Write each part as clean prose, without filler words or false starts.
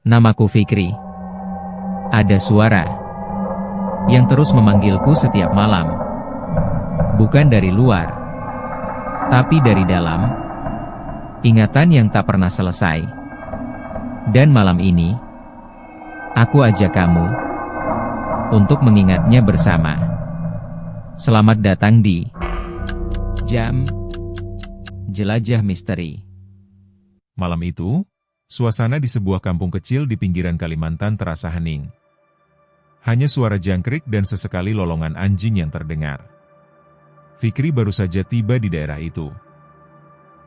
Namaku Fikri. Ada suara yang terus memanggilku setiap malam. Bukan dari luar, tapi dari dalam. Ingatan yang tak pernah selesai. Dan malam ini, aku ajak kamu untuk mengingatnya bersama. Selamat datang di Jam Jelajah Misteri. Malam itu, suasana di sebuah kampung kecil di pinggiran Kalimantan terasa hening. Hanya suara jangkrik dan sesekali lolongan anjing yang terdengar. Fikri baru saja tiba di daerah itu.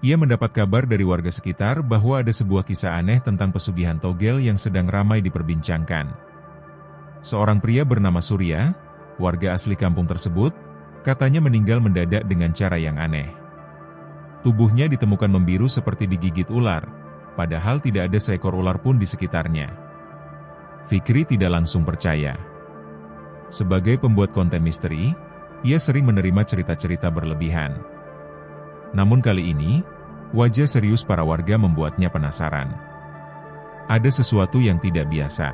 Ia mendapat kabar dari warga sekitar bahwa ada sebuah kisah aneh tentang pesugihan togel yang sedang ramai diperbincangkan. Seorang pria bernama Surya, warga asli kampung tersebut, katanya meninggal mendadak dengan cara yang aneh. Tubuhnya ditemukan membiru seperti digigit ular, padahal tidak ada seekor ular pun di sekitarnya. Fikri tidak langsung percaya. Sebagai pembuat konten misteri, ia sering menerima cerita-cerita berlebihan. Namun kali ini, wajah serius para warga membuatnya penasaran. Ada sesuatu yang tidak biasa.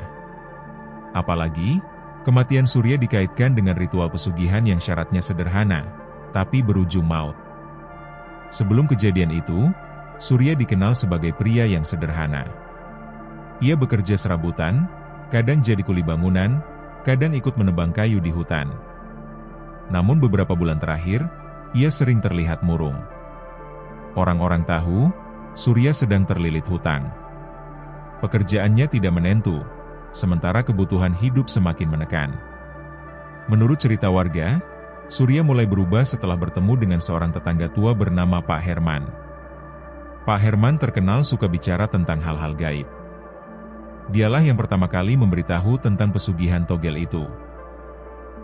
Apalagi, kematian Surya dikaitkan dengan ritual pesugihan yang syaratnya sederhana, tapi berujung maut. Sebelum kejadian itu, Surya dikenal sebagai pria yang sederhana. Ia bekerja serabutan, kadang jadi kuli bangunan, kadang ikut menebang kayu di hutan. Namun beberapa bulan terakhir, ia sering terlihat murung. Orang-orang tahu, Surya sedang terlilit hutang. Pekerjaannya tidak menentu, sementara kebutuhan hidup semakin menekan. Menurut cerita warga, Surya mulai berubah setelah bertemu dengan seorang tetangga tua bernama Pak Herman. Pak Herman terkenal suka bicara tentang hal-hal gaib. Dialah yang pertama kali memberitahu tentang pesugihan togel itu.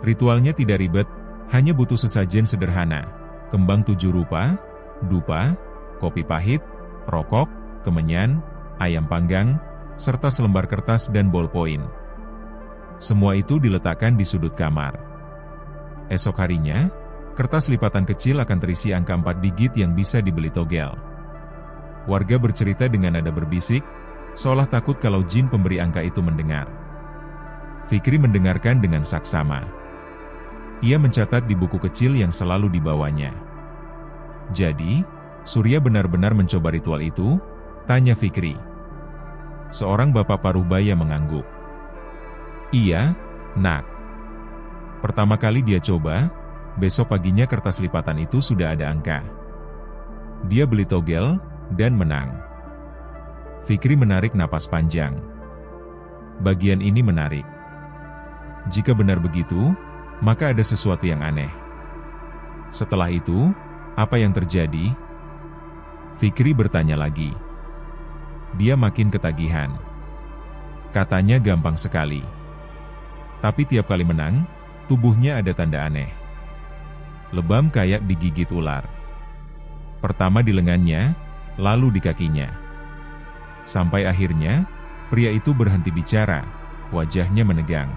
Ritualnya tidak ribet, hanya butuh sesajen sederhana, kembang 7 rupa, dupa, kopi pahit, rokok, kemenyan, ayam panggang, serta selembar kertas dan bolpoin. Semua itu diletakkan di sudut kamar. Esok harinya, kertas lipatan kecil akan terisi angka 4 digit yang bisa dibeli togel. Warga bercerita dengan nada berbisik, seolah takut kalau jin pemberi angka itu mendengar. Fikri mendengarkan dengan saksama. Ia mencatat di buku kecil yang selalu dibawanya. Jadi, Surya benar-benar mencoba ritual itu? Tanya Fikri. Seorang bapak paruh baya mengangguk. Iya, nak. Pertama kali dia coba, besok paginya kertas lipatan itu sudah ada angka. Dia beli togel, dan menang. Fikri menarik napas panjang. Bagian ini menarik. Jika benar begitu, maka ada sesuatu yang aneh. Setelah itu, apa yang terjadi? Fikri bertanya lagi. Dia makin ketagihan. Katanya gampang sekali. Tapi tiap kali menang, tubuhnya ada tanda aneh. Lebam kayak digigit ular. Pertama di lengannya, lalu di kakinya. Sampai akhirnya, pria itu berhenti bicara, wajahnya menegang.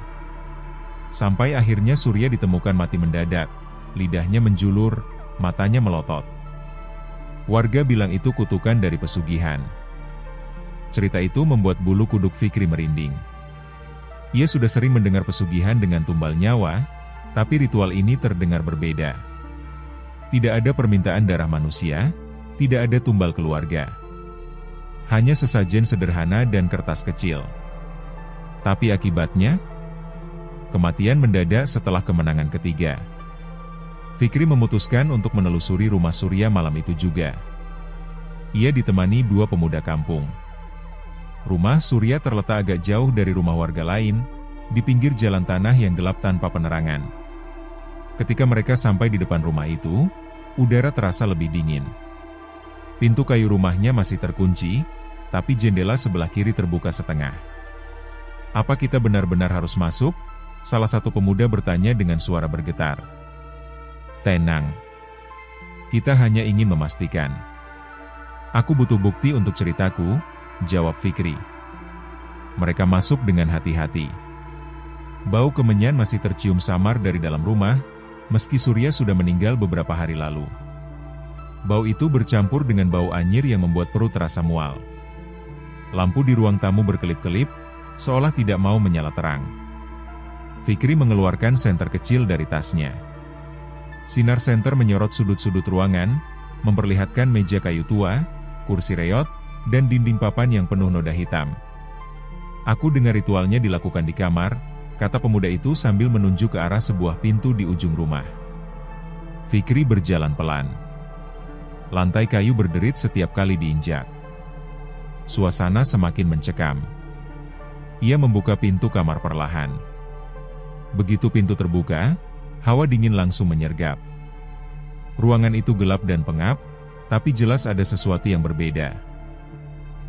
Sampai akhirnya Surya ditemukan mati mendadak, lidahnya menjulur, matanya melotot. Warga bilang itu kutukan dari pesugihan. Cerita itu membuat bulu kuduk Fikri merinding. Ia sudah sering mendengar pesugihan dengan tumbal nyawa, tapi ritual ini terdengar berbeda. Tidak ada permintaan darah manusia, tidak ada tumbal keluarga. Hanya sesajen sederhana dan kertas kecil. Tapi akibatnya, kematian mendadak setelah kemenangan ketiga. Fikri memutuskan untuk menelusuri rumah Surya malam itu juga. Ia ditemani 2 pemuda kampung. Rumah Surya terletak agak jauh dari rumah warga lain, di pinggir jalan tanah yang gelap tanpa penerangan. Ketika mereka sampai di depan rumah itu, udara terasa lebih dingin. Pintu kayu rumahnya masih terkunci, tapi jendela sebelah kiri terbuka setengah. "Apa kita benar-benar harus masuk?" Salah satu pemuda bertanya dengan suara bergetar. "Tenang. Kita hanya ingin memastikan." "Aku butuh bukti untuk ceritaku," jawab Fikri. Mereka masuk dengan hati-hati. Bau kemenyan masih tercium samar dari dalam rumah, meski Surya sudah meninggal beberapa hari lalu. Bau itu bercampur dengan bau anyir yang membuat perut terasa mual. Lampu di ruang tamu berkelip-kelip, seolah tidak mau menyala terang. Fikri mengeluarkan senter kecil dari tasnya. Sinar senter menyorot sudut-sudut ruangan, memperlihatkan meja kayu tua, kursi reot, dan dinding papan yang penuh noda hitam. "Aku dengar ritualnya dilakukan di kamar," kata pemuda itu sambil menunjuk ke arah sebuah pintu di ujung rumah. Fikri berjalan pelan. Lantai kayu berderit setiap kali diinjak. Suasana semakin mencekam. Ia membuka pintu kamar perlahan. Begitu pintu terbuka, hawa dingin langsung menyergap. Ruangan itu gelap dan pengap, tapi jelas ada sesuatu yang berbeda.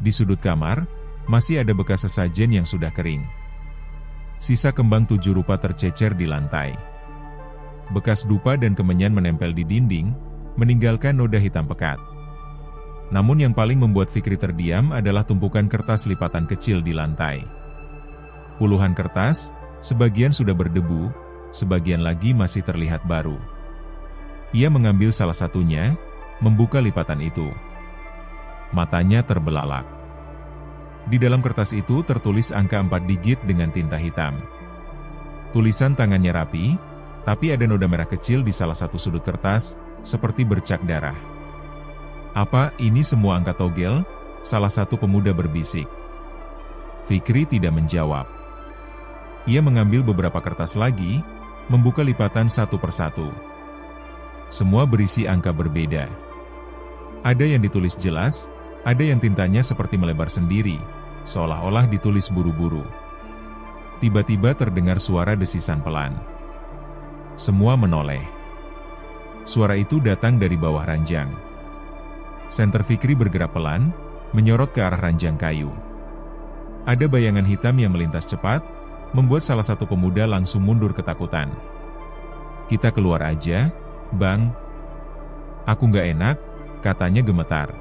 Di sudut kamar, masih ada bekas sesajen yang sudah kering. Sisa kembang 7 rupa tercecer di lantai. Bekas dupa dan kemenyan menempel di dinding, meninggalkan noda hitam pekat. Namun yang paling membuat Fikri terdiam adalah tumpukan kertas lipatan kecil di lantai. Puluhan kertas, sebagian sudah berdebu, sebagian lagi masih terlihat baru. Ia mengambil salah satunya, membuka lipatan itu. Matanya terbelalak. Di dalam kertas itu tertulis angka 4 digit dengan tinta hitam. Tulisan tangannya rapi, tapi ada noda merah kecil di salah satu sudut kertas, seperti bercak darah. "Apa ini semua angka togel?" salah satu pemuda berbisik. Fikri tidak menjawab. Ia mengambil beberapa kertas lagi, membuka lipatan satu persatu. Semua berisi angka berbeda. Ada yang ditulis jelas, ada yang tintanya seperti melebar sendiri, seolah-olah ditulis buru-buru. Tiba-tiba terdengar suara desisan pelan. Semua menoleh. Suara itu datang dari bawah ranjang. Senter Fikri bergerak pelan, menyorot ke arah ranjang kayu. Ada bayangan hitam yang melintas cepat, membuat salah satu pemuda langsung mundur ketakutan. "Kita keluar aja, Bang." "Aku nggak enak," katanya gemetar.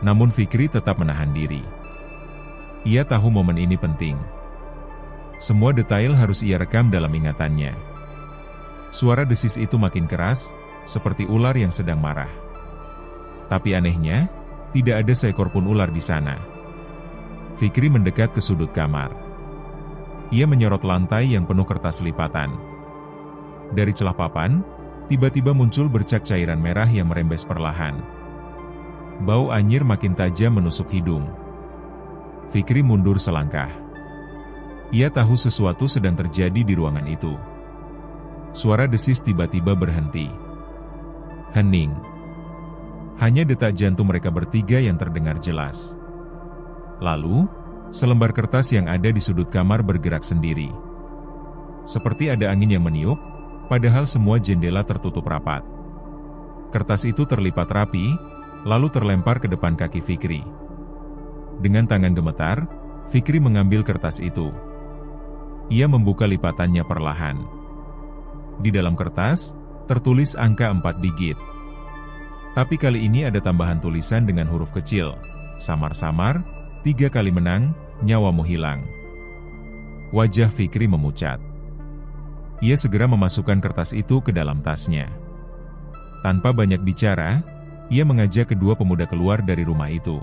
Namun Fikri tetap menahan diri. Ia tahu momen ini penting. Semua detail harus ia rekam dalam ingatannya. Suara desis itu makin keras, seperti ular yang sedang marah. Tapi anehnya, tidak ada seekor pun ular di sana. Fikri mendekat ke sudut kamar. Ia menyorot lantai yang penuh kertas lipatan. Dari celah papan, tiba-tiba muncul bercak cairan merah yang merembes perlahan. Bau anyir makin tajam menusuk hidung. Fikri mundur selangkah. Ia tahu sesuatu sedang terjadi di ruangan itu. Suara desis tiba-tiba berhenti. Hening. Hanya detak jantung mereka bertiga yang terdengar jelas. Lalu, selembar kertas yang ada di sudut kamar bergerak sendiri. Seperti ada angin yang meniup, padahal semua jendela tertutup rapat. Kertas itu terlipat rapi, lalu terlempar ke depan kaki Fikri. Dengan tangan gemetar, Fikri mengambil kertas itu. Ia membuka lipatannya perlahan. Di dalam kertas, tertulis angka 4 digit. Tapi kali ini ada tambahan tulisan dengan huruf kecil. Samar-samar, 3 kali menang, nyawamu hilang. Wajah Fikri memucat. Ia segera memasukkan kertas itu ke dalam tasnya. Tanpa banyak bicara, ia mengajak kedua pemuda keluar dari rumah itu.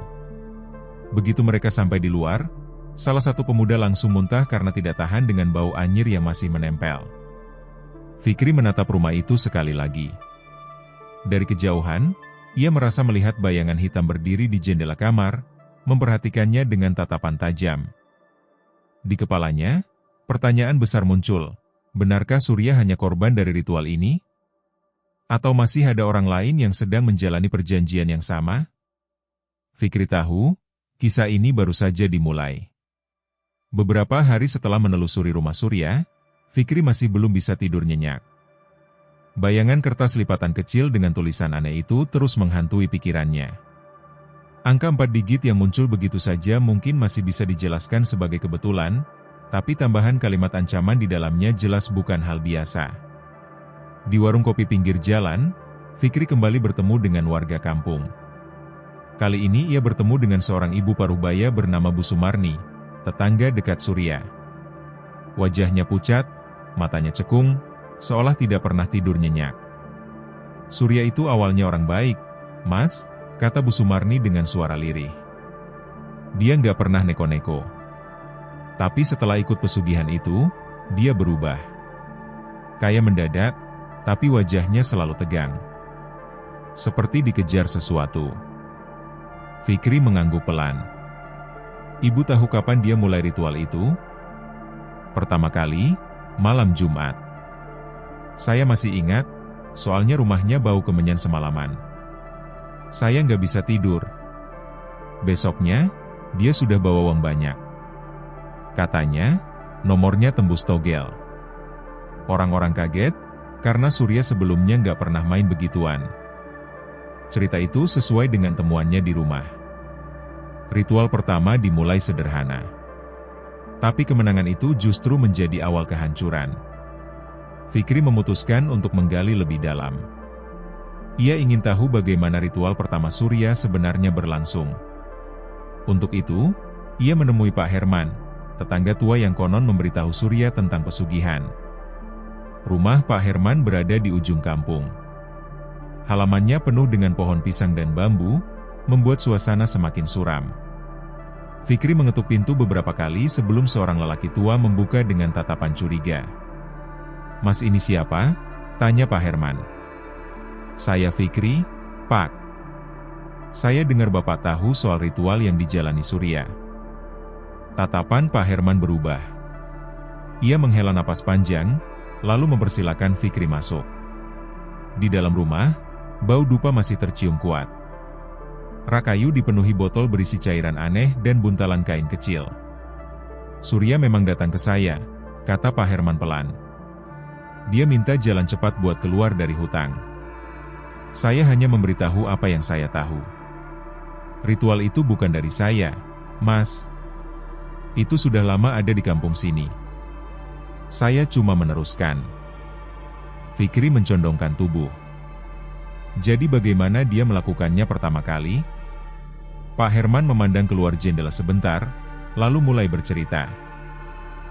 Begitu mereka sampai di luar, salah satu pemuda langsung muntah karena tidak tahan dengan bau anyir yang masih menempel. Fikri menatap rumah itu sekali lagi. Dari kejauhan, ia merasa melihat bayangan hitam berdiri di jendela kamar, memperhatikannya dengan tatapan tajam. Di kepalanya, pertanyaan besar muncul. Benarkah Surya hanya korban dari ritual ini? Atau masih ada orang lain yang sedang menjalani perjanjian yang sama? Fikri tahu, kisah ini baru saja dimulai. Beberapa hari setelah menelusuri rumah Surya, Fikri masih belum bisa tidur nyenyak. Bayangan kertas lipatan kecil dengan tulisan aneh itu terus menghantui pikirannya. Angka 4 digit yang muncul begitu saja mungkin masih bisa dijelaskan sebagai kebetulan, tapi tambahan kalimat ancaman di dalamnya jelas bukan hal biasa. Di warung kopi pinggir jalan, Fikri kembali bertemu dengan warga kampung. Kali ini ia bertemu dengan seorang ibu parubaya bernama Bu Sumarni, tetangga dekat Surya. Wajahnya pucat, matanya cekung, seolah tidak pernah tidur nyenyak. Surya itu awalnya orang baik, Mas, kata Bu Sumarni dengan suara lirih. Dia nggak pernah neko-neko. Tapi setelah ikut pesugihan itu, dia berubah. Kayak mendadak, tapi wajahnya selalu tegang. Seperti dikejar sesuatu. Fikri mengangguk pelan. Ibu tahu kapan dia mulai ritual itu? Pertama kali, malam Jumat. Saya masih ingat, soalnya rumahnya bau kemenyan semalaman. Saya nggak bisa tidur. Besoknya, dia sudah bawa uang banyak. Katanya, nomornya tembus togel. Orang-orang kaget, karena Surya sebelumnya nggak pernah main begituan. Cerita itu sesuai dengan temuannya di rumah. Ritual pertama dimulai sederhana. Tapi kemenangan itu justru menjadi awal kehancuran. Fikri memutuskan untuk menggali lebih dalam. Ia ingin tahu bagaimana ritual pertama Surya sebenarnya berlangsung. Untuk itu, ia menemui Pak Herman, tetangga tua yang konon memberitahu Surya tentang pesugihan. Rumah Pak Herman berada di ujung kampung. Halamannya penuh dengan pohon pisang dan bambu, membuat suasana semakin suram. Fikri mengetuk pintu beberapa kali sebelum seorang lelaki tua membuka dengan tatapan curiga. "Mas, ini siapa?" tanya Pak Herman. "Saya Fikri, Pak. Saya dengar Bapak tahu soal ritual yang dijalani Surya." Tatapan Pak Herman berubah. Ia menghela napas panjang, lalu mempersilakan Fikri masuk. Di dalam rumah, bau dupa masih tercium kuat. Rak kayu dipenuhi botol berisi cairan aneh dan buntalan kain kecil. "Surya memang datang ke saya," kata Pak Herman pelan. "Dia minta jalan cepat buat keluar dari hutang. Saya hanya memberitahu apa yang saya tahu. Ritual itu bukan dari saya, Mas. Itu sudah lama ada di kampung sini. Saya cuma meneruskan." Fikri mencondongkan tubuh. "Jadi bagaimana dia melakukannya pertama kali?" Pak Herman memandang keluar jendela sebentar, lalu mulai bercerita.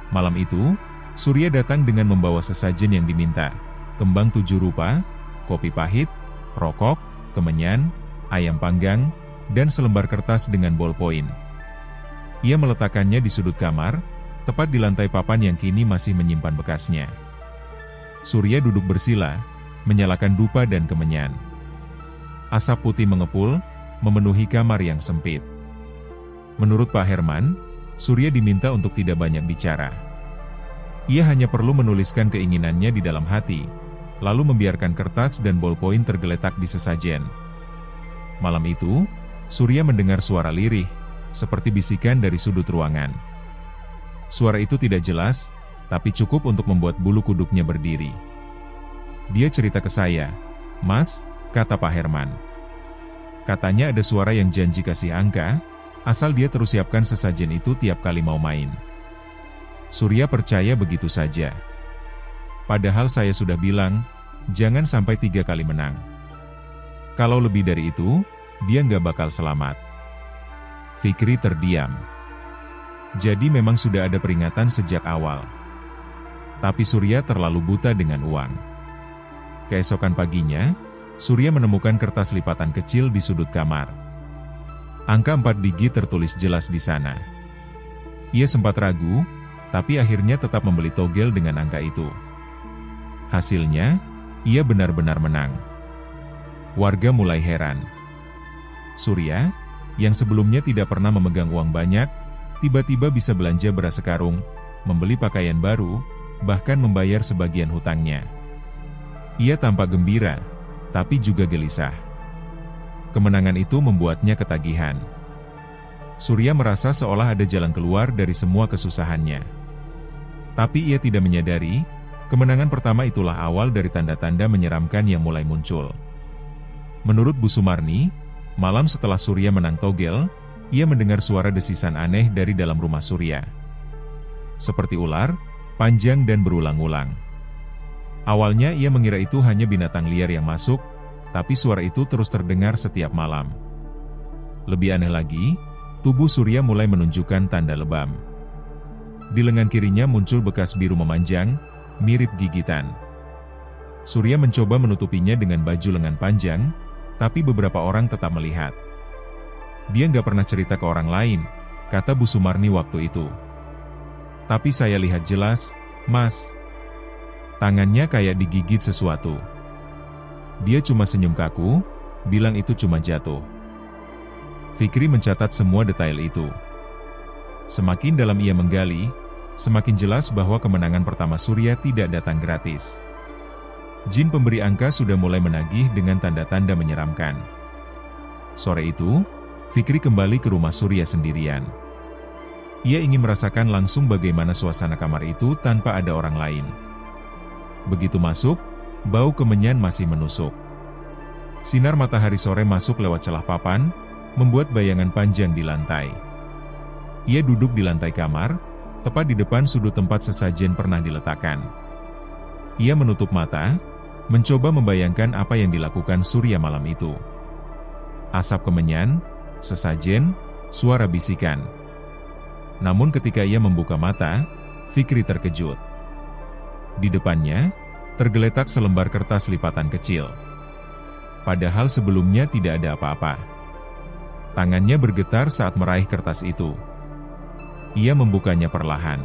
Malam itu, Surya datang dengan membawa sesajen yang diminta. Kembang 7 rupa, kopi pahit, rokok, kemenyan, ayam panggang, dan selembar kertas dengan bolpoin. Ia meletakkannya di sudut kamar, tepat di lantai papan yang kini masih menyimpan bekasnya. Surya duduk bersila, menyalakan dupa dan kemenyan. Asap putih mengepul, memenuhi kamar yang sempit. Menurut Pak Herman, Surya diminta untuk tidak banyak bicara. Ia hanya perlu menuliskan keinginannya di dalam hati, lalu membiarkan kertas dan bolpoin tergeletak di sesajen. Malam itu, Surya mendengar suara lirih, seperti bisikan dari sudut ruangan. Suara itu tidak jelas, tapi cukup untuk membuat bulu kuduknya berdiri. "Dia cerita ke saya, Mas," kata Pak Herman. "Katanya ada suara yang janji kasih angka, asal dia terus siapkan sesajen itu tiap kali mau main." Surya percaya begitu saja. "Padahal saya sudah bilang, jangan sampai 3 kali menang. Kalau lebih dari itu, dia nggak bakal selamat." Fikri terdiam. Jadi memang sudah ada peringatan sejak awal. Tapi Surya terlalu buta dengan uang. Keesokan paginya, Surya menemukan kertas lipatan kecil di sudut kamar. Angka 4 digit tertulis jelas di sana. Ia sempat ragu, tapi akhirnya tetap membeli togel dengan angka itu. Hasilnya, ia benar-benar menang. Warga mulai heran. Surya, yang sebelumnya tidak pernah memegang uang banyak, tiba-tiba bisa belanja beras sekarung, membeli pakaian baru, bahkan membayar sebagian hutangnya. Ia tampak gembira, tapi juga gelisah. Kemenangan itu membuatnya ketagihan. Surya merasa seolah ada jalan keluar dari semua kesusahannya. Tapi ia tidak menyadari, kemenangan pertama itulah awal dari tanda-tanda menyeramkan yang mulai muncul. Menurut Bu Sumarni, malam setelah Surya menang togel, ia mendengar suara desisan aneh dari dalam rumah Surya. Seperti ular, panjang dan berulang-ulang. Awalnya ia mengira itu hanya binatang liar yang masuk, tapi suara itu terus terdengar setiap malam. Lebih aneh lagi, tubuh Surya mulai menunjukkan tanda lebam. Di lengan kirinya muncul bekas biru memanjang, mirip gigitan. Surya mencoba menutupinya dengan baju lengan panjang, tapi beberapa orang tetap melihat. Dia nggak pernah cerita ke orang lain, kata Bu Sumarni waktu itu. Tapi saya lihat jelas, Mas. Tangannya kayak digigit sesuatu. Dia cuma senyum kaku, bilang itu cuma jatuh. Fikri mencatat semua detail itu. Semakin dalam ia menggali, semakin jelas bahwa kemenangan pertama Surya tidak datang gratis. Jin pemberi angka sudah mulai menagih dengan tanda-tanda menyeramkan. Sore itu, Fikri kembali ke rumah Surya sendirian. Ia ingin merasakan langsung bagaimana suasana kamar itu tanpa ada orang lain. Begitu masuk, bau kemenyan masih menusuk. Sinar matahari sore masuk lewat celah papan, membuat bayangan panjang di lantai. Ia duduk di lantai kamar, tepat di depan sudut tempat sesajen pernah diletakkan. Ia menutup mata, mencoba membayangkan apa yang dilakukan Surya malam itu. Asap kemenyan, sesajen, suara bisikan. Namun ketika ia membuka mata, Fikri terkejut. Di depannya, tergeletak selembar kertas lipatan kecil. Padahal sebelumnya tidak ada apa-apa. Tangannya bergetar saat meraih kertas itu. Ia membukanya perlahan.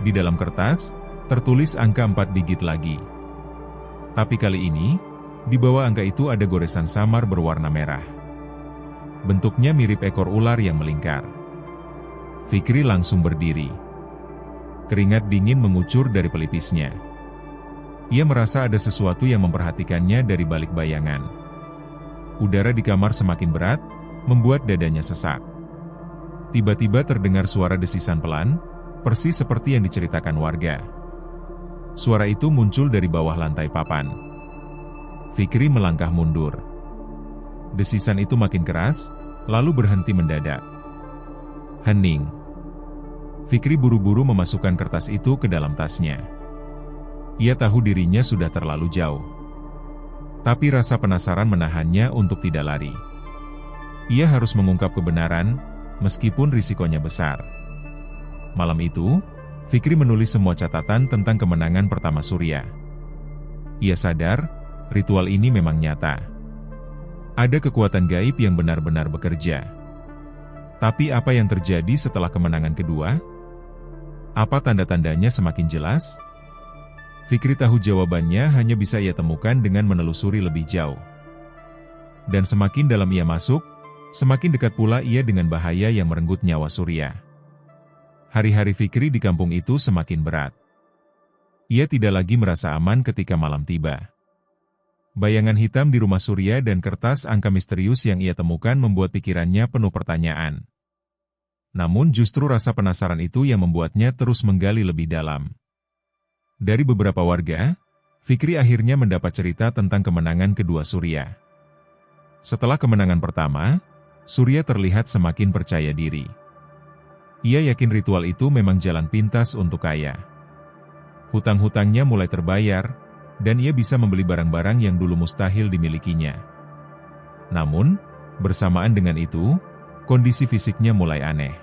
Di dalam kertas, tertulis angka 4 digit lagi. Tapi kali ini, di bawah angka itu ada goresan samar berwarna merah. Bentuknya mirip ekor ular yang melingkar. Fikri langsung berdiri. Keringat dingin mengucur dari pelipisnya. Ia merasa ada sesuatu yang memperhatikannya dari balik bayangan. Udara di kamar semakin berat, membuat dadanya sesak. Tiba-tiba terdengar suara desisan pelan, persis seperti yang diceritakan warga. Suara itu muncul dari bawah lantai papan. Fikri melangkah mundur. Desisan itu makin keras, lalu berhenti mendadak. Hening. Fikri buru-buru memasukkan kertas itu ke dalam tasnya. Ia tahu dirinya sudah terlalu jauh. Tapi rasa penasaran menahannya untuk tidak lari. Ia harus mengungkap kebenaran, meskipun risikonya besar. Malam itu, Fikri menulis semua catatan tentang kemenangan pertama Surya. Ia sadar, ritual ini memang nyata. Ada kekuatan gaib yang benar-benar bekerja. Tapi apa yang terjadi setelah kemenangan kedua? Apa tanda-tandanya semakin jelas? Fikri tahu jawabannya hanya bisa ia temukan dengan menelusuri lebih jauh. Dan semakin dalam ia masuk, semakin dekat pula ia dengan bahaya yang merenggut nyawa Surya. Hari-hari Fikri di kampung itu semakin berat. Ia tidak lagi merasa aman ketika malam tiba. Bayangan hitam di rumah Surya dan kertas angka misterius yang ia temukan membuat pikirannya penuh pertanyaan. Namun justru rasa penasaran itu yang membuatnya terus menggali lebih dalam. Dari beberapa warga, Fikri akhirnya mendapat cerita tentang kemenangan kedua Surya. Setelah kemenangan pertama, Surya terlihat semakin percaya diri. Ia yakin ritual itu memang jalan pintas untuk kaya. Hutang-hutangnya mulai terbayar, dan ia bisa membeli barang-barang yang dulu mustahil dimilikinya. Namun, bersamaan dengan itu, kondisi fisiknya mulai aneh.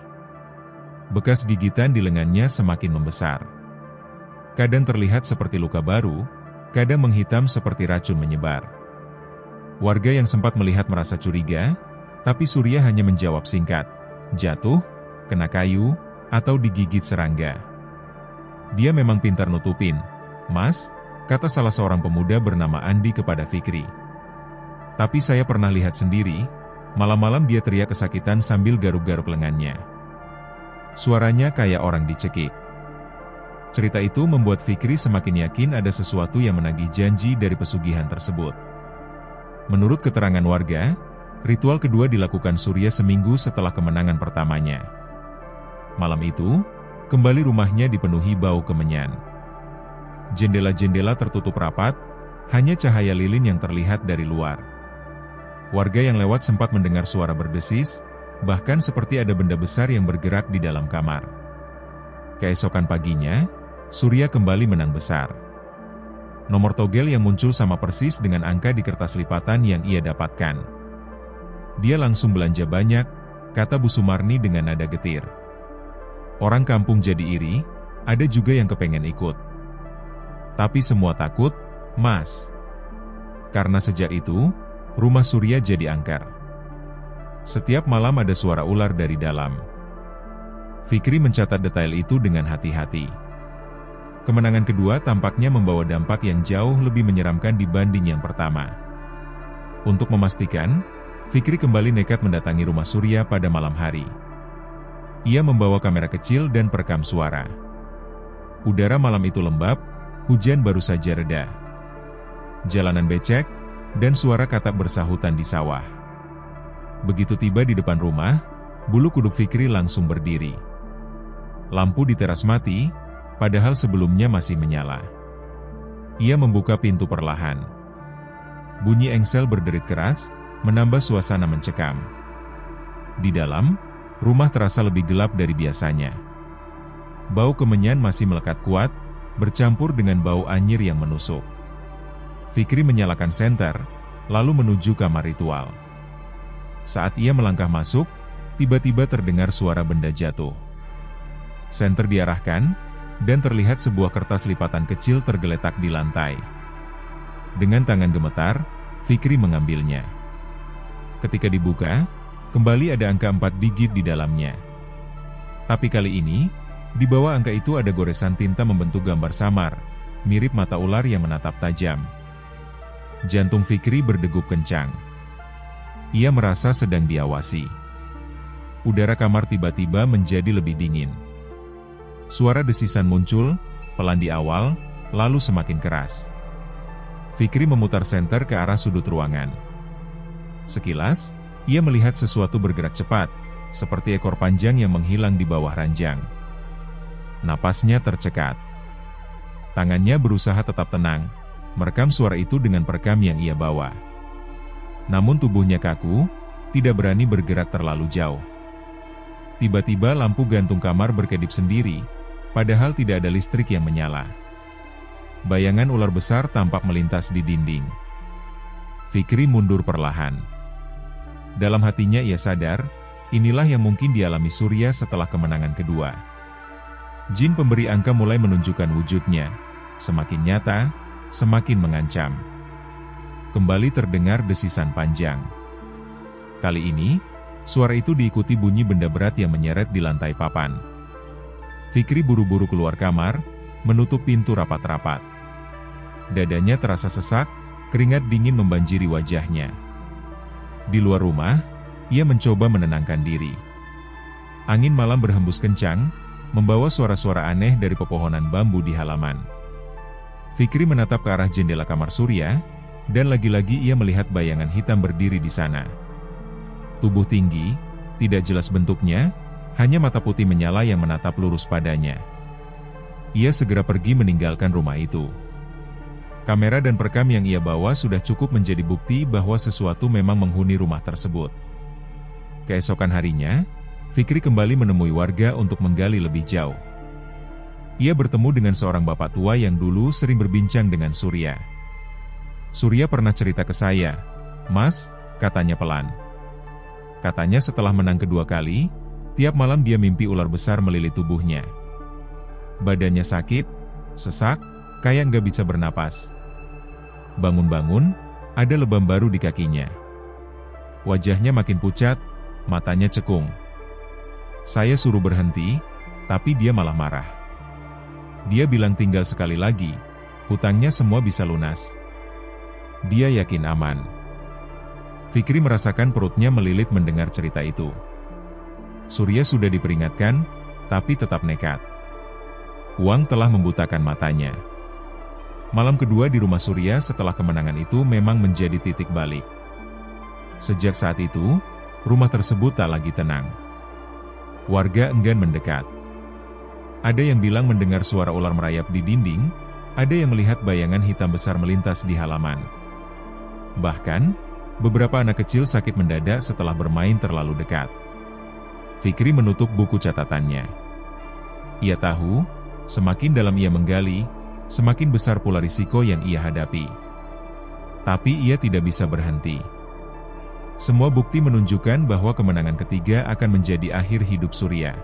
Bekas gigitan di lengannya semakin membesar. Kadang terlihat seperti luka baru, kadang menghitam seperti racun menyebar. Warga yang sempat melihat merasa curiga, tapi Surya hanya menjawab singkat, jatuh, kena kayu, atau digigit serangga. Dia memang pintar nutupin, Mas, kata salah seorang pemuda bernama Andi kepada Fikri. Tapi saya pernah lihat sendiri, malam-malam dia teriak kesakitan sambil garuk-garuk lengannya. Suaranya kayak orang dicekik. Cerita itu membuat Fikri semakin yakin ada sesuatu yang menagih janji dari pesugihan tersebut. Menurut keterangan warga, ritual kedua dilakukan Surya seminggu setelah kemenangan pertamanya. Malam itu, kembali rumahnya dipenuhi bau kemenyan. Jendela-jendela tertutup rapat, hanya cahaya lilin yang terlihat dari luar. Warga yang lewat sempat mendengar suara berdesis, bahkan seperti ada benda besar yang bergerak di dalam kamar. Keesokan paginya, Surya kembali menang besar. Nomor togel yang muncul sama persis dengan angka di kertas lipatan yang ia dapatkan. Dia langsung belanja banyak, kata Bu Sumarni dengan nada getir. Orang kampung jadi iri, ada juga yang kepengen ikut. Tapi semua takut, Mas. Karena sejak itu, rumah Surya jadi angker. Setiap malam ada suara ular dari dalam. Fikri mencatat detail itu dengan hati-hati. Kemenangan kedua tampaknya membawa dampak yang jauh lebih menyeramkan dibanding yang pertama. Untuk memastikan, Fikri kembali nekat mendatangi rumah Surya pada malam hari. Ia membawa kamera kecil dan perekam suara. Udara malam itu lembab, hujan baru saja reda. Jalanan becek, dan suara katak bersahutan di sawah. Begitu tiba di depan rumah, bulu kuduk Fikri langsung berdiri. Lampu di teras mati, padahal sebelumnya masih menyala. Ia membuka pintu perlahan. Bunyi engsel berderit keras, menambah suasana mencekam. Di dalam, rumah terasa lebih gelap dari biasanya. Bau kemenyan masih melekat kuat, bercampur dengan bau anyir yang menusuk. Fikri menyalakan senter, lalu menuju kamar ritual. Saat ia melangkah masuk, tiba-tiba terdengar suara benda jatuh. Senter diarahkan, dan terlihat sebuah kertas lipatan kecil tergeletak di lantai. Dengan tangan gemetar, Fikri mengambilnya. Ketika dibuka, kembali ada angka 4 digit di dalamnya. Tapi kali ini, di bawah angka itu ada goresan tinta membentuk gambar samar, mirip mata ular yang menatap tajam. Jantung Fikri berdegup kencang. Ia merasa sedang diawasi. Udara kamar tiba-tiba menjadi lebih dingin. Suara desisan muncul, pelan di awal, lalu semakin keras. Fikri memutar senter ke arah sudut ruangan. Sekilas, ia melihat sesuatu bergerak cepat, seperti ekor panjang yang menghilang di bawah ranjang. Napasnya tercekat. Tangannya berusaha tetap tenang, merekam suara itu dengan perekam yang ia bawa. Namun tubuhnya kaku, tidak berani bergerak terlalu jauh. Tiba-tiba lampu gantung kamar berkedip sendiri, padahal tidak ada listrik yang menyala. Bayangan ular besar tampak melintas di dinding. Fikri mundur perlahan. Dalam hatinya ia sadar, inilah yang mungkin dialami Surya setelah kemenangan kedua. Jin pemberi angka mulai menunjukkan wujudnya, semakin nyata, semakin mengancam. Kembali terdengar desisan panjang. Kali ini, suara itu diikuti bunyi benda berat yang menyeret di lantai papan. Fikri buru-buru keluar kamar, menutup pintu rapat-rapat. Dadanya terasa sesak, keringat dingin membanjiri wajahnya. Di luar rumah, ia mencoba menenangkan diri. Angin malam berhembus kencang, membawa suara-suara aneh dari pepohonan bambu di halaman. Fikri menatap ke arah jendela kamar Surya, dan lagi-lagi ia melihat bayangan hitam berdiri di sana. Tubuh tinggi, tidak jelas bentuknya, hanya mata putih menyala yang menatap lurus padanya. Ia segera pergi meninggalkan rumah itu. Kamera dan perekam yang ia bawa sudah cukup menjadi bukti bahwa sesuatu memang menghuni rumah tersebut. Keesokan harinya, Fikri kembali menemui warga untuk menggali lebih jauh. Ia bertemu dengan seorang bapak tua yang dulu sering berbincang dengan Surya. Surya pernah cerita ke saya, "Mas," katanya pelan. Katanya setelah menang kedua kali, tiap malam dia mimpi ular besar melilit tubuhnya. Badannya sakit, sesak, kayak nggak bisa bernapas. Bangun-bangun, ada lebam baru di kakinya. Wajahnya makin pucat, matanya cekung. Saya suruh berhenti, tapi dia malah marah. Dia bilang tinggal sekali lagi, hutangnya semua bisa lunas. Dia yakin aman. Fikri merasakan perutnya melilit mendengar cerita itu. Surya sudah diperingatkan, tapi tetap nekat. Uang telah membutakan matanya. Malam kedua di rumah Surya setelah kemenangan itu memang menjadi titik balik. Sejak saat itu, rumah tersebut tak lagi tenang. Warga enggan mendekat. Ada yang bilang mendengar suara ular merayap di dinding, ada yang melihat bayangan hitam besar melintas di halaman. Bahkan, beberapa anak kecil sakit mendadak setelah bermain terlalu dekat. Fikri menutup buku catatannya. Ia tahu, semakin dalam ia menggali, semakin besar pula risiko yang ia hadapi. Tapi ia tidak bisa berhenti. Semua bukti menunjukkan bahwa kemenangan ketiga akan menjadi akhir hidup Surya.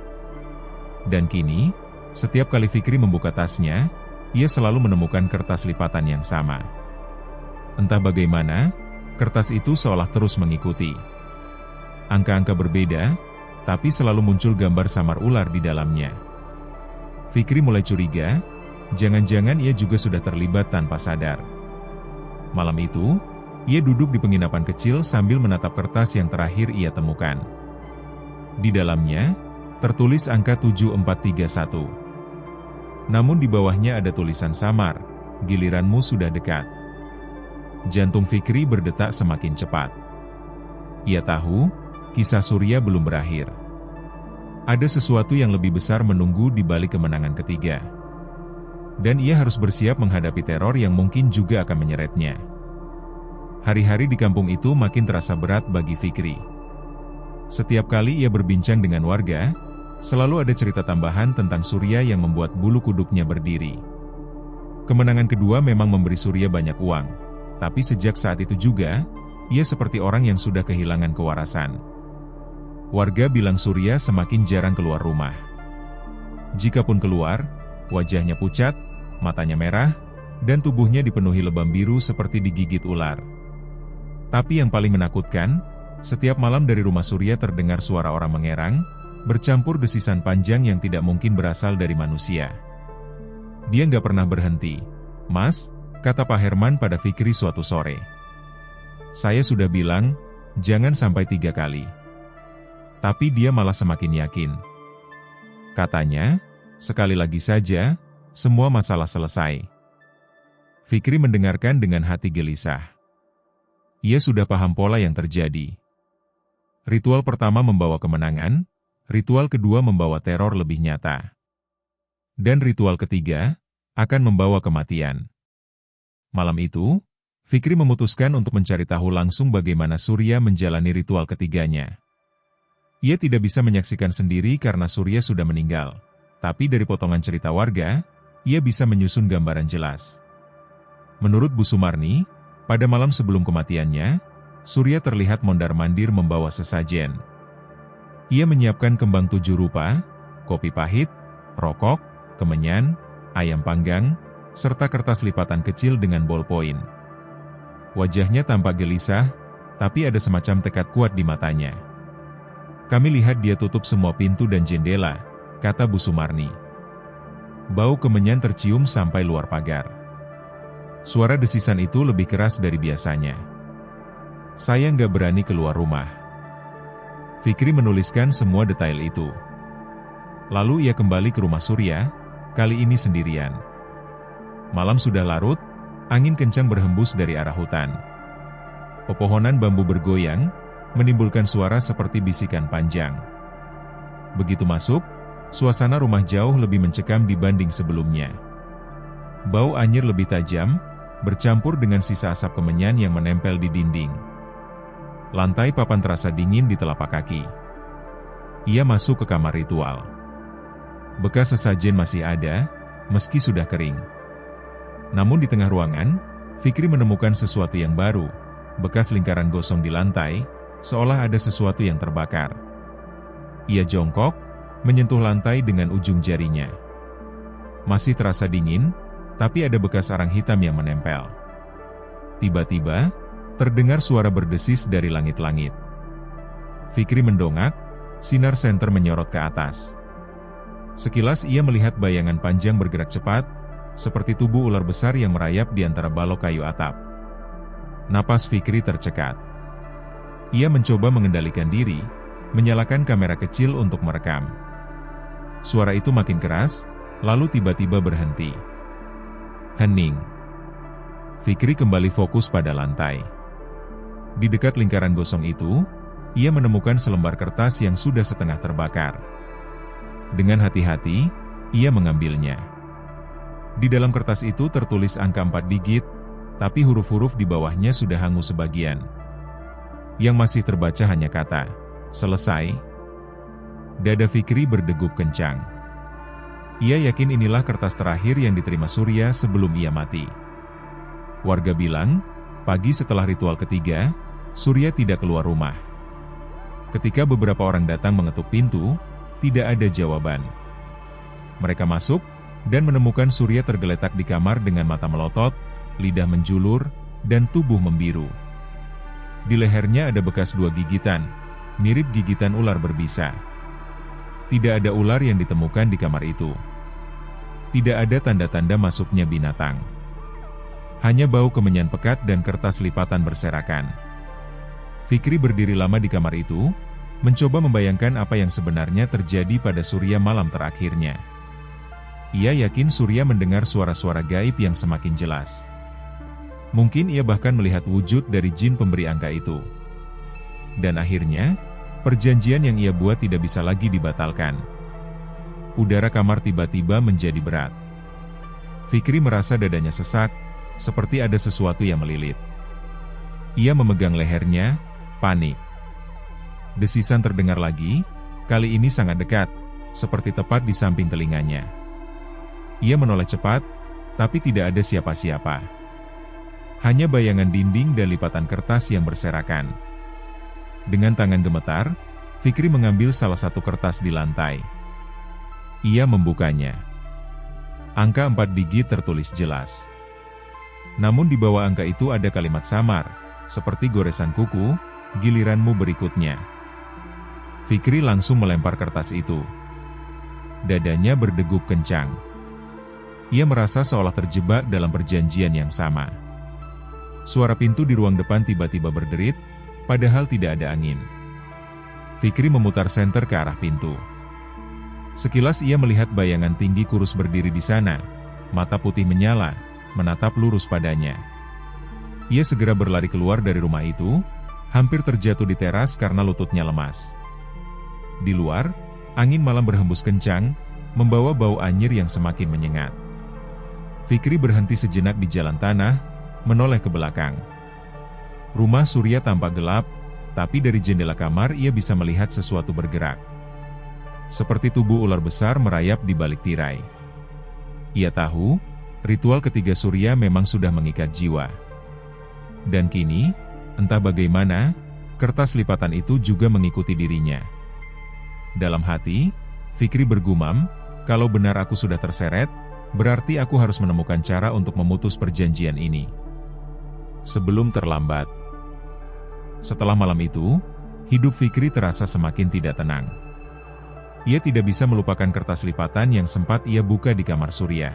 Dan kini, setiap kali Fikri membuka tasnya, ia selalu menemukan kertas lipatan yang sama. Entah bagaimana, kertas itu seolah terus mengikuti. Angka-angka berbeda, tapi selalu muncul gambar samar ular di dalamnya. Fikri mulai curiga, jangan-jangan ia juga sudah terlibat tanpa sadar. Malam itu, ia duduk di penginapan kecil sambil menatap kertas yang terakhir ia temukan. Di dalamnya, tertulis angka 7431. Namun di bawahnya ada tulisan samar, giliranmu sudah dekat. Jantung Fikri berdetak semakin cepat. Ia tahu, kisah Surya belum berakhir. Ada sesuatu yang lebih besar menunggu di balik kemenangan ketiga. Dan ia harus bersiap menghadapi teror yang mungkin juga akan menyeretnya. Hari-hari di kampung itu makin terasa berat bagi Fikri. Setiap kali ia berbincang dengan warga, selalu ada cerita tambahan tentang Surya yang membuat bulu kuduknya berdiri. Kemenangan kedua memang memberi Surya banyak uang, tapi sejak saat itu juga, ia seperti orang yang sudah kehilangan kewarasan. Warga bilang Surya semakin jarang keluar rumah. Jikapun keluar, wajahnya pucat, matanya merah, dan tubuhnya dipenuhi lebam biru seperti digigit ular. Tapi yang paling menakutkan, setiap malam dari rumah Surya terdengar suara orang mengerang, bercampur desisan panjang yang tidak mungkin berasal dari manusia. Dia nggak pernah berhenti. "Mas," kata Pak Herman pada Fikri suatu sore. "Saya sudah bilang, jangan sampai 3 kali. Tapi dia malah semakin yakin. Katanya, sekali lagi saja, semua masalah selesai." Fikri mendengarkan dengan hati gelisah. Ia sudah paham pola yang terjadi. Ritual pertama membawa kemenangan, ritual kedua membawa teror lebih nyata. Dan ritual ketiga, akan membawa kematian. Malam itu, Fikri memutuskan untuk mencari tahu langsung bagaimana Surya menjalani ritual ketiganya. Ia tidak bisa menyaksikan sendiri karena Surya sudah meninggal, tapi dari potongan cerita warga, ia bisa menyusun gambaran jelas. Menurut Bu Sumarni, pada malam sebelum kematiannya, Surya terlihat mondar-mandir membawa sesajen. Ia menyiapkan kembang 7 rupa, kopi pahit, rokok, kemenyan, ayam panggang, serta kertas lipatan kecil dengan bolpoin. Wajahnya tampak gelisah, tapi ada semacam tekad kuat di matanya. "Kami lihat dia tutup semua pintu dan jendela," kata Bu Sumarni. Bau kemenyan tercium sampai luar pagar. Suara desisan itu lebih keras dari biasanya. "Saya nggak berani keluar rumah." Fikri menuliskan semua detail itu. Lalu ia kembali ke rumah Surya, kali ini sendirian. Malam sudah larut, angin kencang berhembus dari arah hutan. Pepohonan bambu bergoyang, menimbulkan suara seperti bisikan panjang. Begitu masuk, suasana rumah jauh lebih mencekam dibanding sebelumnya. Bau anyir lebih tajam, bercampur dengan sisa asap kemenyan yang menempel di dinding. Lantai papan terasa dingin di telapak kaki. Ia masuk ke kamar ritual. Bekas sesajen masih ada, meski sudah kering. Namun di tengah ruangan, Fikri menemukan sesuatu yang baru, bekas lingkaran gosong di lantai, seolah ada sesuatu yang terbakar. Ia jongkok, menyentuh lantai dengan ujung jarinya. Masih terasa dingin, tapi ada bekas arang hitam yang menempel. Tiba-tiba, terdengar suara berdesis dari langit-langit. Fikri mendongak, sinar senter menyorot ke atas. Sekilas ia melihat bayangan panjang bergerak cepat, seperti tubuh ular besar yang merayap di antara balok kayu atap. Napas Fikri tercekat. Ia mencoba mengendalikan diri, menyalakan kamera kecil untuk merekam. Suara itu makin keras, lalu tiba-tiba berhenti. Hening. Fikri kembali fokus pada lantai. Di dekat lingkaran gosong itu, ia menemukan selembar kertas yang sudah setengah terbakar. Dengan hati-hati, ia mengambilnya. Di dalam kertas itu tertulis angka 4 digit, tapi huruf-huruf di bawahnya sudah hangus sebagian. Yang masih terbaca hanya kata, "Selesai." Dada Fikri berdegup kencang. Ia yakin inilah kertas terakhir yang diterima Surya sebelum ia mati. Warga bilang, pagi setelah ritual ketiga, Surya tidak keluar rumah. Ketika beberapa orang datang mengetuk pintu, tidak ada jawaban. Mereka masuk, dan menemukan Surya tergeletak di kamar dengan mata melotot, lidah menjulur, dan tubuh membiru. Di lehernya ada bekas 2 gigitan, mirip gigitan ular berbisa. Tidak ada ular yang ditemukan di kamar itu. Tidak ada tanda-tanda masuknya binatang. Hanya bau kemenyan pekat dan kertas lipatan berserakan. Fikri berdiri lama di kamar itu, mencoba membayangkan apa yang sebenarnya terjadi pada Surya malam terakhirnya. Ia yakin Surya mendengar suara-suara gaib yang semakin jelas. Mungkin ia bahkan melihat wujud dari jin pemberi angka itu. Dan akhirnya, perjanjian yang ia buat tidak bisa lagi dibatalkan. Udara kamar tiba-tiba menjadi berat. Fikri merasa dadanya sesak, seperti ada sesuatu yang melilit. Ia memegang lehernya, panik. Desisan terdengar lagi, kali ini sangat dekat, seperti tepat di samping telinganya. Ia menoleh cepat, tapi tidak ada siapa-siapa. Hanya bayangan dinding dan lipatan kertas yang berserakan. Dengan tangan gemetar, Fikri mengambil salah satu kertas di lantai. Ia membukanya. Angka 4 digit tertulis jelas. Namun di bawah angka itu ada kalimat samar, seperti goresan kuku, giliranmu berikutnya. Fikri langsung melempar kertas itu. Dadanya berdegup kencang. Ia merasa seolah terjebak dalam perjanjian yang sama. Suara pintu di ruang depan tiba-tiba berderit, padahal tidak ada angin. Fikri memutar senter ke arah pintu. Sekilas ia melihat bayangan tinggi kurus berdiri di sana, mata putih menyala, menatap lurus padanya. Ia segera berlari keluar dari rumah itu, hampir terjatuh di teras karena lututnya lemas. Di luar, angin malam berhembus kencang, membawa bau anyir yang semakin menyengat. Fikri berhenti sejenak di jalan tanah, menoleh ke belakang. Rumah Surya tampak gelap, tapi dari jendela kamar ia bisa melihat sesuatu bergerak. Seperti tubuh ular besar merayap di balik tirai. Ia tahu, ritual ketiga Surya memang sudah mengikat jiwa. Dan kini, entah bagaimana, kertas lipatan itu juga mengikuti dirinya. Dalam hati, Fikri bergumam, kalau benar aku sudah terseret, berarti aku harus menemukan cara untuk memutus perjanjian ini. Sebelum terlambat. Setelah malam itu, hidup Fikri terasa semakin tidak tenang. Ia tidak bisa melupakan kertas lipatan yang sempat ia buka di kamar Surya.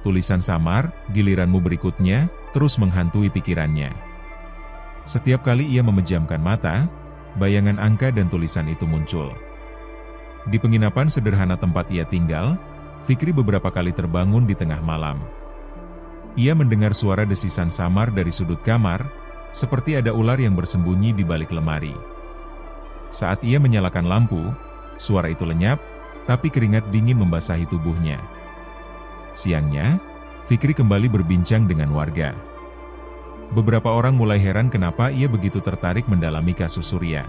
Tulisan samar, giliranmu berikutnya, terus menghantui pikirannya. Setiap kali ia memejamkan mata, bayangan angka dan tulisan itu muncul. Di penginapan sederhana tempat ia tinggal, Fikri beberapa kali terbangun di tengah malam. Ia mendengar suara desisan samar dari sudut kamar, seperti ada ular yang bersembunyi di balik lemari. Saat ia menyalakan lampu, suara itu lenyap, tapi keringat dingin membasahi tubuhnya. Siangnya, Fikri kembali berbincang dengan warga. Beberapa orang mulai heran kenapa ia begitu tertarik mendalami kasus Surya.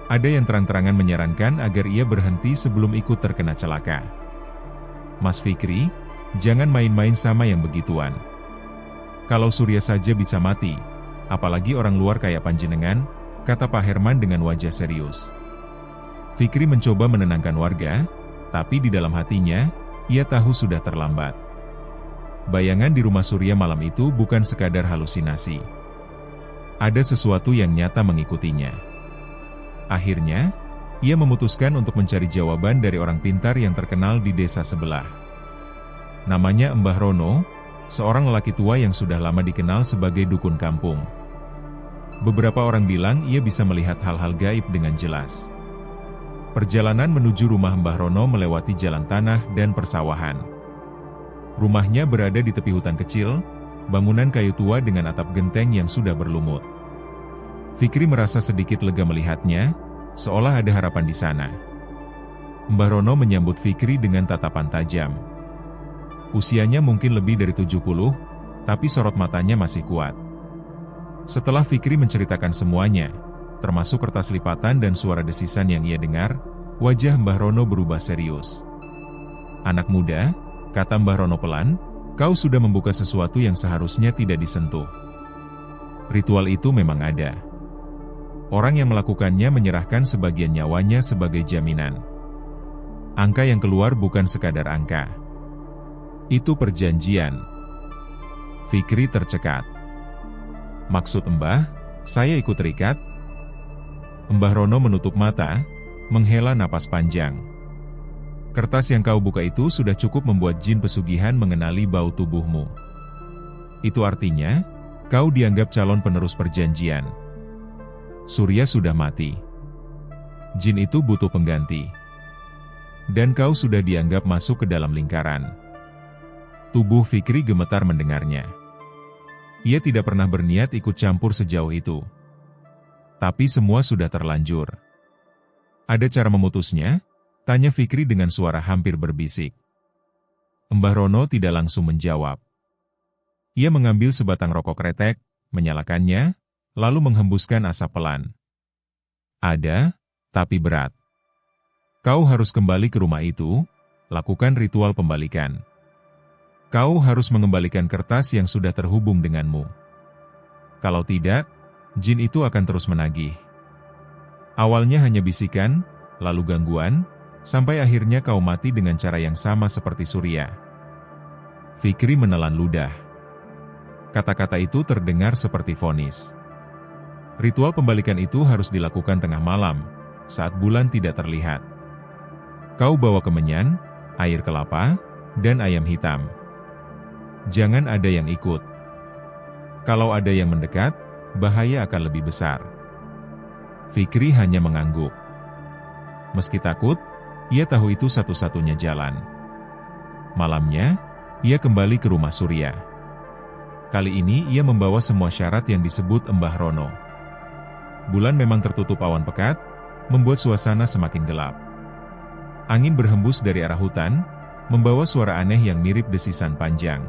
Ada yang terang-terangan menyarankan agar ia berhenti sebelum ikut terkena celaka. Mas Fikri, jangan main-main sama yang begituan. Kalau Surya saja bisa mati, apalagi orang luar kayak panjenengan, kata Pak Herman dengan wajah serius. Fikri mencoba menenangkan warga, tapi di dalam hatinya, ia tahu sudah terlambat. Bayangan di rumah Surya malam itu bukan sekadar halusinasi. Ada sesuatu yang nyata mengikutinya. Akhirnya, ia memutuskan untuk mencari jawaban dari orang pintar yang terkenal di desa sebelah. Namanya Mbah Rono, seorang lelaki tua yang sudah lama dikenal sebagai dukun kampung. Beberapa orang bilang ia bisa melihat hal-hal gaib dengan jelas. Perjalanan menuju rumah Mbah Rono melewati jalan tanah dan persawahan. Rumahnya berada di tepi hutan kecil, bangunan kayu tua dengan atap genteng yang sudah berlumut. Fikri merasa sedikit lega melihatnya, seolah ada harapan di sana. Mbah Rono menyambut Fikri dengan tatapan tajam. Usianya mungkin lebih dari 70, tapi sorot matanya masih kuat. Setelah Fikri menceritakan semuanya, termasuk kertas lipatan dan suara desisan yang ia dengar, wajah Mbah Rono berubah serius. Anak muda, kata Mbah Rono pelan, kau sudah membuka sesuatu yang seharusnya tidak disentuh. Ritual itu memang ada. Orang yang melakukannya menyerahkan sebagian nyawanya sebagai jaminan. Angka yang keluar bukan sekadar angka. Itu perjanjian. Fikri tercekat. Maksud Mbah, saya ikut terikat? Mbah Rono menutup mata, menghela napas panjang. Kertas yang kau buka itu sudah cukup membuat jin pesugihan mengenali bau tubuhmu. Itu artinya, kau dianggap calon penerus perjanjian. Surya sudah mati. Jin itu butuh pengganti. Dan kau sudah dianggap masuk ke dalam lingkaran. Tubuh Fikri gemetar mendengarnya. Ia tidak pernah berniat ikut campur sejauh itu. Tapi semua sudah terlanjur. Ada cara memutusnya? Tanya Fikri dengan suara hampir berbisik. Mbah Rono tidak langsung menjawab. Ia mengambil sebatang rokok kretek, menyalakannya, lalu menghembuskan asap pelan. Ada, tapi berat. Kau harus kembali ke rumah itu, lakukan ritual pembalikan. Kau harus mengembalikan kertas yang sudah terhubung denganmu. Kalau tidak, jin itu akan terus menagih. Awalnya hanya bisikan, lalu gangguan, sampai akhirnya kau mati dengan cara yang sama seperti Surya. Fikri menelan ludah. Kata-kata itu terdengar seperti vonis. Ritual pembalikan itu harus dilakukan tengah malam, saat bulan tidak terlihat. Kau bawa kemenyan, air kelapa, dan ayam hitam. Jangan ada yang ikut. Kalau ada yang mendekat, bahaya akan lebih besar. Fikri hanya mengangguk. Meski takut, ia tahu itu satu-satunya jalan. Malamnya, ia kembali ke rumah Surya. Kali ini ia membawa semua syarat yang disebut Mbah Rono. Bulan memang tertutup awan pekat, membuat suasana semakin gelap. Angin berhembus dari arah hutan, membawa suara aneh yang mirip desisan panjang.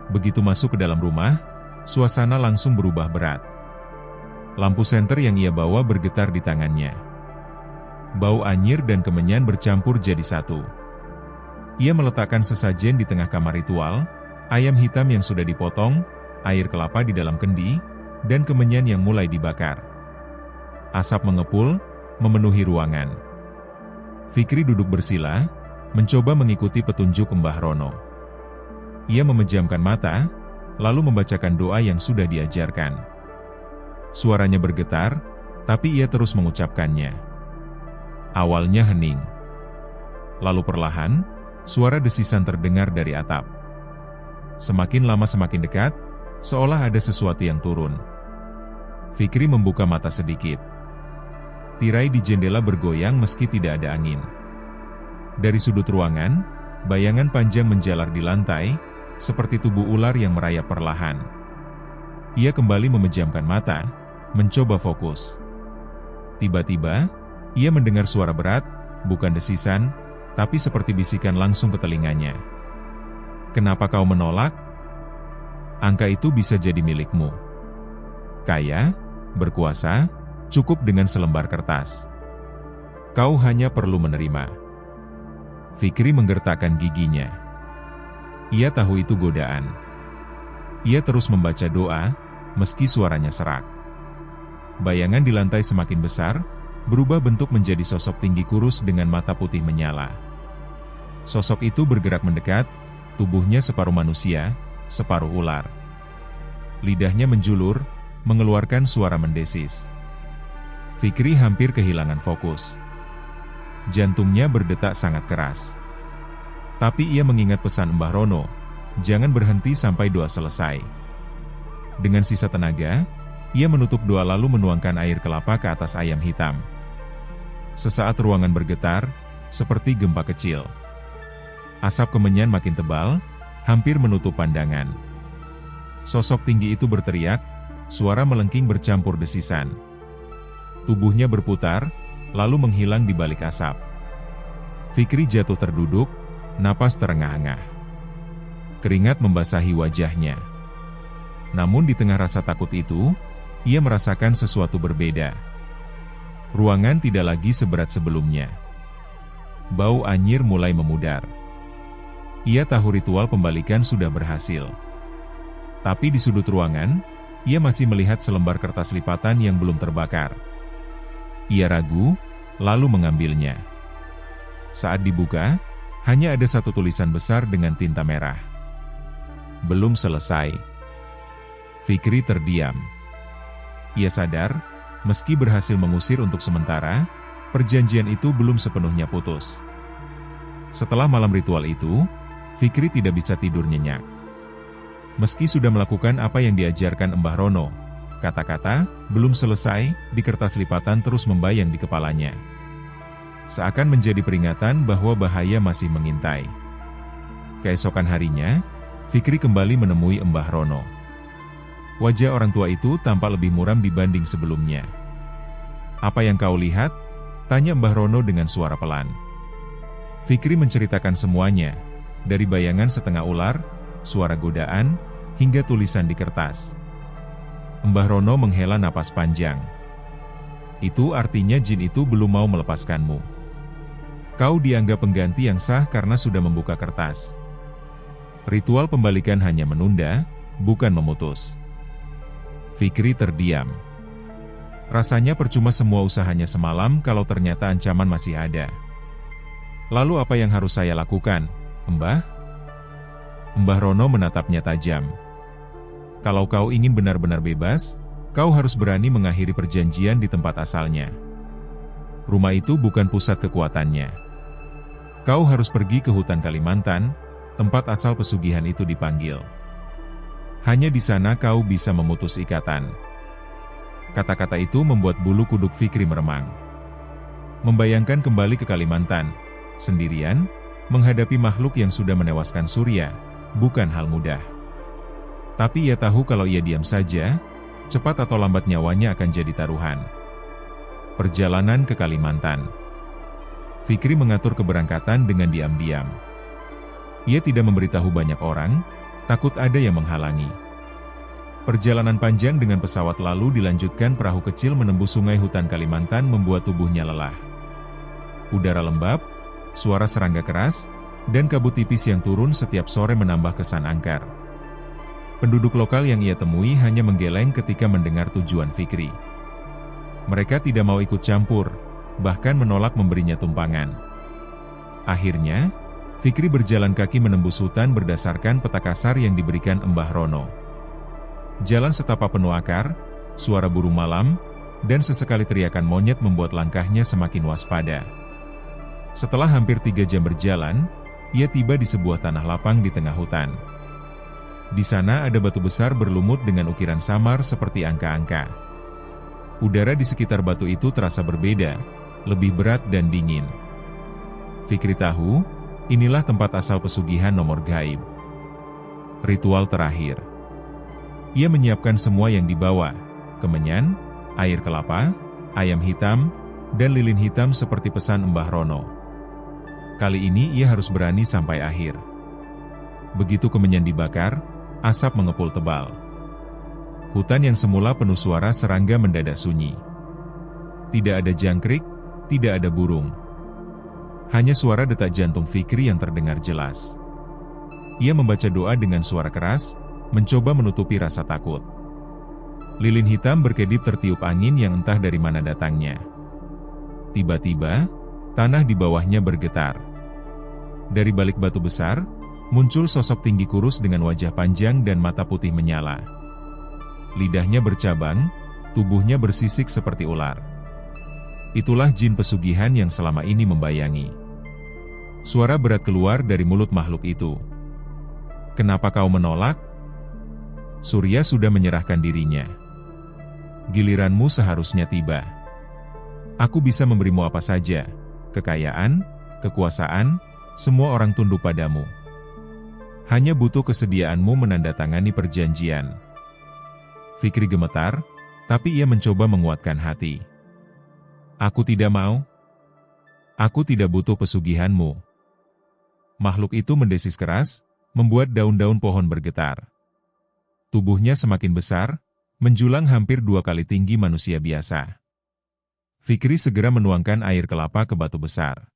Begitu masuk ke dalam rumah, suasana langsung berubah berat. Lampu senter yang ia bawa bergetar di tangannya. Bau anyir dan kemenyan bercampur jadi satu. Ia meletakkan sesajen di tengah kamar ritual, ayam hitam yang sudah dipotong, air kelapa di dalam kendi, dan kemenyan yang mulai dibakar. Asap mengepul, memenuhi ruangan. Fikri duduk bersila, mencoba mengikuti petunjuk Mbah Rono. Ia memejamkan mata, lalu membacakan doa yang sudah diajarkan. Suaranya bergetar, tapi ia terus mengucapkannya. Awalnya hening. Lalu perlahan, suara desisan terdengar dari atap. Semakin lama semakin dekat, seolah ada sesuatu yang turun. Fikri membuka mata sedikit. Tirai di jendela bergoyang meski tidak ada angin. Dari sudut ruangan, bayangan panjang menjalar di lantai, seperti tubuh ular yang merayap perlahan. Ia kembali memejamkan mata, mencoba fokus. Tiba-tiba, ia mendengar suara berat, bukan desisan, tapi seperti bisikan langsung ke telinganya. Kenapa kau menolak? Angka itu bisa jadi milikmu. Kaya, berkuasa, cukup dengan selembar kertas. Kau hanya perlu menerima. Fikri menggertakkan giginya. Ia tahu itu godaan. Ia terus membaca doa, meski suaranya serak. Bayangan di lantai semakin besar, berubah bentuk menjadi sosok tinggi kurus dengan mata putih menyala. Sosok itu bergerak mendekat, tubuhnya separuh manusia, separuh ular. Lidahnya menjulur, mengeluarkan suara mendesis. Fikri hampir kehilangan fokus. Jantungnya berdetak sangat keras. Tapi ia mengingat pesan Mbah Rono, jangan berhenti sampai doa selesai. Dengan sisa tenaga, ia menutup doa lalu menuangkan air kelapa ke atas ayam hitam. Sesaat ruangan bergetar, seperti gempa kecil. Asap kemenyan makin tebal, hampir menutup pandangan. Sosok tinggi itu berteriak, suara melengking bercampur desisan. Tubuhnya berputar, lalu menghilang di balik asap. Fikri jatuh terduduk, napas terengah-engah. Keringat membasahi wajahnya. Namun di tengah rasa takut itu, ia merasakan sesuatu berbeda. Ruangan tidak lagi seberat sebelumnya. Bau anyir mulai memudar. Ia tahu ritual pembalikan sudah berhasil. Tapi di sudut ruangan, ia masih melihat selembar kertas lipatan yang belum terbakar. Ia ragu, lalu mengambilnya. Saat dibuka, hanya ada satu tulisan besar dengan tinta merah. Belum selesai. Fikri terdiam. Ia sadar, meski berhasil mengusir untuk sementara, perjanjian itu belum sepenuhnya putus. Setelah malam ritual itu, Fikri tidak bisa tidur nyenyak. Meski sudah melakukan apa yang diajarkan Mbah Rono, kata-kata belum selesai di kertas lipatan terus membayang di kepalanya. Seakan menjadi peringatan bahwa bahaya masih mengintai. Keesokan harinya, Fikri kembali menemui Mbah Rono. Wajah orang tua itu tampak lebih muram dibanding sebelumnya. "Apa yang kau lihat?" tanya Mbah Rono dengan suara pelan. Fikri menceritakan semuanya, dari bayangan setengah ular, suara godaan, hingga tulisan di kertas. Mbah Rono menghela napas panjang. "Itu artinya jin itu belum mau melepaskanmu. Kau dianggap pengganti yang sah karena sudah membuka kertas. Ritual pembalikan hanya menunda, bukan memutus." Fikri terdiam. Rasanya percuma semua usahanya semalam kalau ternyata ancaman masih ada. "Lalu apa yang harus saya lakukan, Mbah?" Mbah Rono menatapnya tajam. "Kalau kau ingin benar-benar bebas, kau harus berani mengakhiri perjanjian di tempat asalnya. Rumah itu bukan pusat kekuatannya. Kau harus pergi ke hutan Kalimantan, tempat asal pesugihan itu dipanggil. Hanya di sana kau bisa memutus ikatan." Kata-kata itu membuat bulu kuduk Fikri meremang. Membayangkan kembali ke Kalimantan, sendirian, menghadapi makhluk yang sudah menewaskan Surya, bukan hal mudah. Tapi ia tahu kalau ia diam saja, cepat atau lambat nyawanya akan jadi taruhan. Perjalanan ke Kalimantan. Fikri mengatur keberangkatan dengan diam-diam. Ia tidak memberitahu banyak orang, takut ada yang menghalangi. Perjalanan panjang dengan pesawat lalu dilanjutkan perahu kecil menembus sungai hutan Kalimantan membuat tubuhnya lelah. Udara lembab, suara serangga keras, dan kabut tipis yang turun setiap sore menambah kesan angker. Penduduk lokal yang ia temui hanya menggeleng ketika mendengar tujuan Fikri. Mereka tidak mau ikut campur, bahkan menolak memberinya tumpangan. Akhirnya, Fikri berjalan kaki menembus hutan berdasarkan peta kasar yang diberikan Mbah Rono. Jalan setapak penuh akar, suara burung malam, dan sesekali teriakan monyet membuat langkahnya semakin waspada. Setelah hampir 3 jam berjalan, ia tiba di sebuah tanah lapang di tengah hutan. Di sana ada batu besar berlumut dengan ukiran samar seperti angka-angka. Udara di sekitar batu itu terasa berbeda, lebih berat dan dingin. Fikri tahu, inilah tempat asal pesugihan nomor gaib. Ritual terakhir. Ia menyiapkan semua yang dibawa, kemenyan, air kelapa, ayam hitam, dan lilin hitam seperti pesan Mbah Rono. Kali ini ia harus berani sampai akhir. Begitu kemenyan dibakar, asap mengepul tebal. Hutan yang semula penuh suara serangga mendadak sunyi. Tidak ada jangkrik, tidak ada burung. Hanya suara detak jantung Fikri yang terdengar jelas. Ia membaca doa dengan suara keras, mencoba menutupi rasa takut. Lilin hitam berkedip tertiup angin yang entah dari mana datangnya. Tiba-tiba, tanah di bawahnya bergetar. Dari balik batu besar, muncul sosok tinggi kurus dengan wajah panjang dan mata putih menyala. Lidahnya bercabang, tubuhnya bersisik seperti ular. Itulah jin pesugihan yang selama ini membayangi. Suara berat keluar dari mulut makhluk itu. "Kenapa kau menolak? Surya sudah menyerahkan dirinya. Giliranmu seharusnya tiba. Aku bisa memberimu apa saja, kekayaan, kekuasaan, semua orang tunduk padamu. Hanya butuh kesediaanmu menandatangani perjanjian." Fikri gemetar, tapi ia mencoba menguatkan hati. "Aku tidak mau. Aku tidak butuh pesugihanmu." Makhluk itu mendesis keras, membuat daun-daun pohon bergetar. Tubuhnya semakin besar, menjulang hampir 2 kali tinggi manusia biasa. Fikri segera menuangkan air kelapa ke batu besar.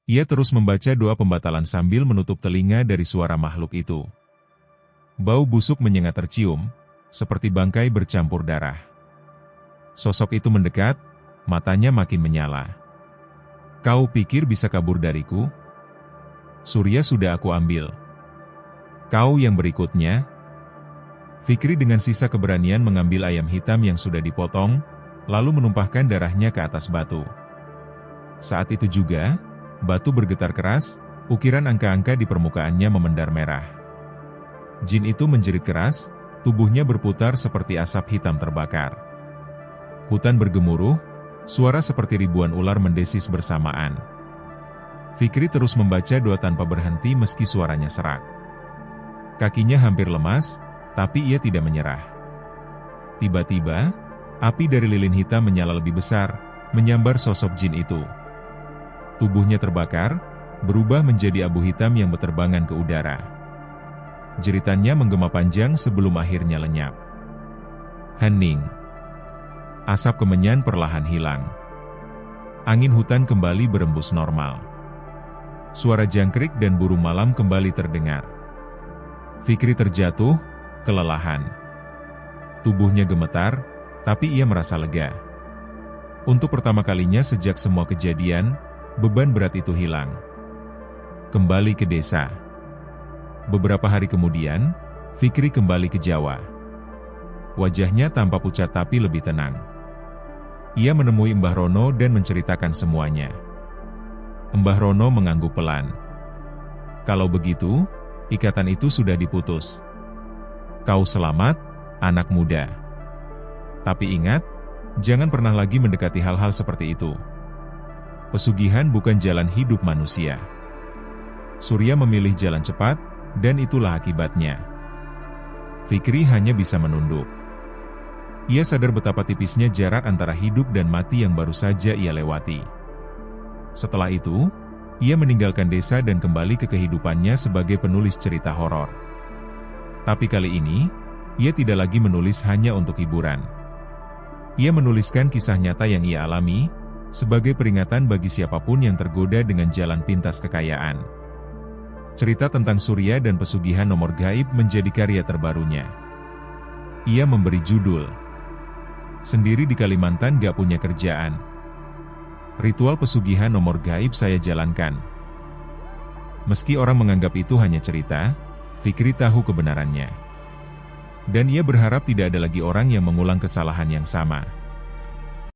Ia terus membaca doa pembatalan sambil menutup telinga dari suara makhluk itu. Bau busuk menyengat tercium, seperti bangkai bercampur darah. Sosok itu mendekat, matanya makin menyala. "Kau pikir bisa kabur dariku? Surya sudah aku ambil. Kau yang berikutnya." Fikri dengan sisa keberanian mengambil ayam hitam yang sudah dipotong, lalu menumpahkan darahnya ke atas batu. Saat itu juga, batu bergetar keras, ukiran angka-angka di permukaannya memendar merah. Jin itu menjerit keras, tubuhnya berputar seperti asap hitam terbakar. Hutan bergemuruh, suara seperti ribuan ular mendesis bersamaan. Fikri terus membaca doa tanpa berhenti meski suaranya serak. Kakinya hampir lemas, tapi ia tidak menyerah. Tiba-tiba, api dari lilin hitam menyala lebih besar, menyambar sosok jin itu. Tubuhnya terbakar, berubah menjadi abu hitam yang berterbangan ke udara. Jeritannya menggema panjang sebelum akhirnya lenyap. Hening. Asap kemenyan perlahan hilang. Angin hutan kembali berembus normal. Suara jangkrik dan burung malam kembali terdengar. Fikri terjatuh, kelelahan. Tubuhnya gemetar, tapi ia merasa lega. Untuk pertama kalinya sejak semua kejadian, beban berat itu hilang. Kembali ke desa. Beberapa hari kemudian, Fikri kembali ke Jawa. Wajahnya tampak pucat tapi lebih tenang. Ia menemui Mbah Rono dan menceritakan semuanya. Mbah Rono mengangguk pelan. Kalau begitu, ikatan itu sudah diputus. Kau selamat, anak muda. Tapi ingat, jangan pernah lagi mendekati hal-hal seperti itu. Pesugihan bukan jalan hidup manusia. Surya memilih jalan cepat, dan itulah akibatnya. Fikri hanya bisa menunduk. Ia sadar betapa tipisnya jarak antara hidup dan mati yang baru saja ia lewati. Setelah itu, ia meninggalkan desa dan kembali ke kehidupannya sebagai penulis cerita horor. Tapi kali ini, ia tidak lagi menulis hanya untuk hiburan. Ia menuliskan kisah nyata yang ia alami, sebagai peringatan bagi siapapun yang tergoda dengan jalan pintas kekayaan. Cerita tentang Surya dan pesugihan nomor gaib menjadi karya terbarunya. Ia memberi judul, Sendiri di Kalimantan Gak Punya Kerjaan. Ritual pesugihan nomor gaib saya jalankan. Meski orang menganggap itu hanya cerita, Fikri tahu kebenarannya. Dan ia berharap tidak ada lagi orang yang mengulang kesalahan yang sama.